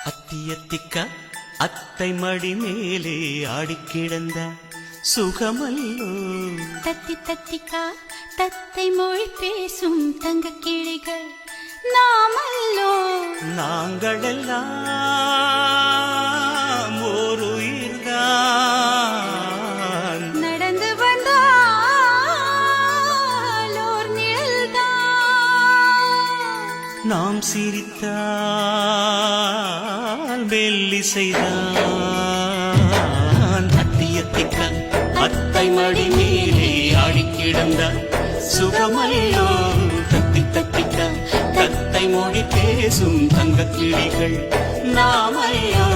அத்தியத்திக்கா அத்தை மடி மேலே ஆடிக்கிடந்த சுகமல்லோ. தத்தி தத்திக்கா தத்தை மொழி பேசும் தங்க கிளிகள் நாமல்லோ. நாங்களெல்லாம் ஓர் உயிர்தான், நடந்து வந்தால் ஓர் நிழல்தான். நாம் சிரித்தால் மெல்லிசைதான். அத்தியத்திக்கா அத்தை மடி மேலே ஆடிக்கிடந்த சுகமல்லோ. தத்தி தத்திக்கா தத்தை மொழி பேசும் தங்க கிளிகள் நாமல்லோ.